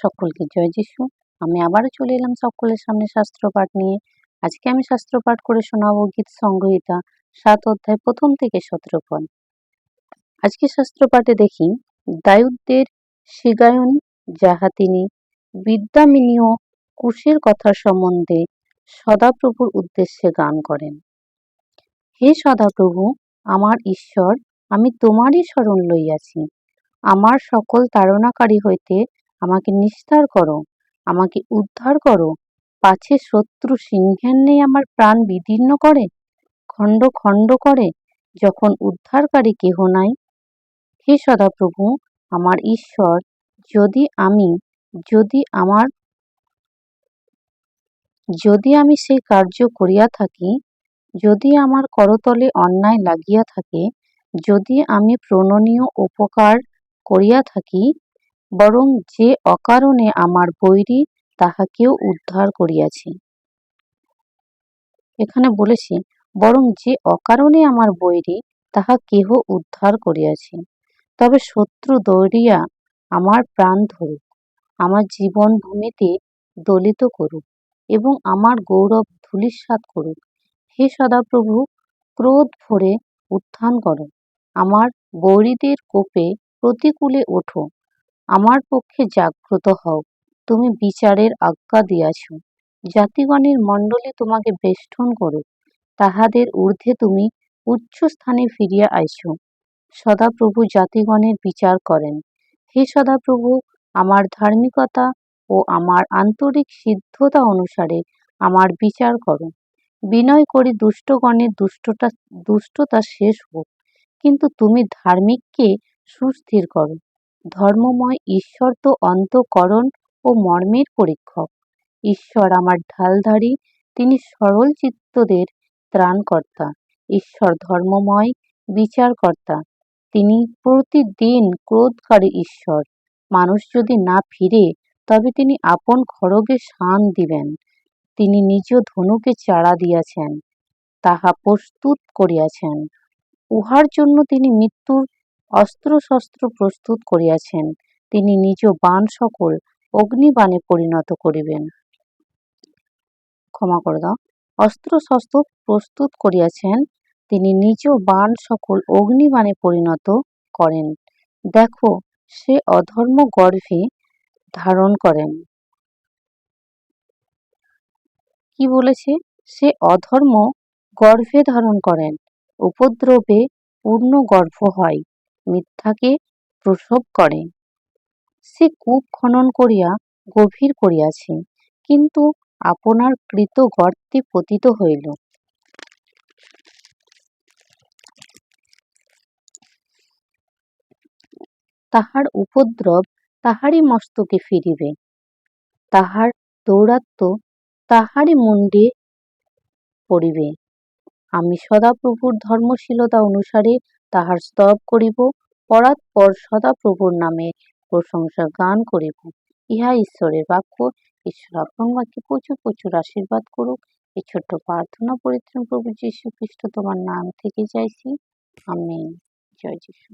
সকলকে জয় যিশু। আমি আবারও চলে এলাম সকলের সামনে শাস্ত্র পাঠ নিয়ে। আজকে আমি শাস্ত্র পাঠ করে শোনাবো গীত সংহিতা 7 অধ্যায় 1 থেকে 17 পদ। আজকে শাস্ত্র পাঠে দেখি দায়ুদের শিগায়ন যাহা তিনি বিদ্যামিনীয় কুশের কথা সম্বন্ধে সদাপ্রভুর উদ্দেশ্যে গান করেন। হে সদাপ্রভু, আমার ঈশ্বর, আমি তোমারই শরণ লইয়াছি। আমার সকল তাড়নাকারী হইতে আমাকে নিস্তার করো, আমাকে উদ্ধার করো, পাছে শত্রু সিংহের নেই আমার প্রাণ বিদীর্ণ করে, খণ্ড খণ্ড করে, যখন উদ্ধারকারী কেহ নাই। হে সদাপ্রভু, আমার ঈশ্বর, যদি আমি সেই কার্য করিয়া থাকি, যদি আমার করতলে অন্যায় লাগিয়া থাকে, যদি আমি প্রণনীয় উপকার করিয়া থাকি, বরং যে অকারণে আমার বৈরী তাহাকেও উদ্ধার করিয়াছি। এখানে বলেছি বরং যে অকারণে আমার বৈরী তাহা কেহ উদ্ধার করিয়াছি। তবে শত্রু দৌড়িয়া আমার প্রাণ ধরুক, আমার জীবন ভূমিতে দলিত করুক এবং আমার গৌরব ধূলিসাৎ করুক। হে সদাপ্রভু, ক্রোধ ভরে উত্থান করো, আমার বৈরীদের কোপে প্রতিকূলে ওঠো, আমার পক্ষে জাগ্রত হও। তুমি বিচারের আজ্ঞা দিয়াছ, জাতিগণের মণ্ডলী তোমাকে বেষ্টন করুক, তাহাদের ঊর্ধ্বে তুমি উচ্চ স্থানে ফিরিয়া আইছ। সদাপ্রভু জাতিগণের বিচার করেন। হে সদাপ্রভু, আমার ধার্মিকতা ও আমার আন্তরিক সিদ্ধতা অনুসারে আমার বিচার করো। বিনয় করি দুষ্টগণের দুষ্টতা শেষ হোক, কিন্তু তুমি ধার্মিককে সুস্থির করো। ধর্মময় ঈশ্বর তো অন্তঃকরণ ও মর্মের পরীক্ষক। ঈশ্বর আমার ঢালধারী, তিনি সরল চিত্তদের ত্রাণকর্তা। ঈশ্বর ধর্মময় বিচারকর্তা, তিনি প্রতিদিন ক্রোধকারী ঈশ্বর। মানুষ যদি না ফিরে, তবে তিনি আপন খড়গে শান দিবেন। তিনি নিজ ধনুকে চাড়া দিয়াছেন, তাহা প্রস্তুত করিয়াছেন। উহার জন্য তিনি মৃত্যুর অস্ত্রশস্ত্র প্রস্তুত করিয়াছেন। তিনি নিজ বাণ সকল অগ্নিবাণে পরিণত করিবেন। ক্ষমা করে দাও। অস্ত্রশস্ত্র প্রস্তুত করিয়াছেন, তিনি নিজ বাণ সকল অগ্নিবাণে পরিণত করেন। দেখো, সে অধর্ম গর্ভে ধারণ করেন। কি বলেছে? সে অধর্ম গর্ভে ধারণ করেন, উপদ্রবে পূর্ণ গর্ভ হয়, মিথ্যাকে প্রসব করে। সে কূপ খনন করিয়া গভীর করিয়াছে, কিন্তু আপনার কৃত গর্তে পতিত হইল। তাহার উপদ্রব তাহারই মস্তকে ফিরিবে, তাহার দৌরাত্ম্য তাহারই মুণ্ডে পড়িবে। আমি সদাপ্রভুর ধর্মশীলতা অনুসারে তাহার স্তব করিব, পরাৎপর সদাপ্রভুর নামে প্রশংসা গান করিব। ইহা ঈশ্বরের বাক্য। ঈশ্বর আপন বাক্যে প্রচুর প্রচুর আশীর্বাদ করুক। এই ছোট্ট প্রার্থনা পরিত্রাণ প্রভু যীশু খ্রিস্ট তোমার নাম থেকে চাইছি। আমেন। জয় যীশু।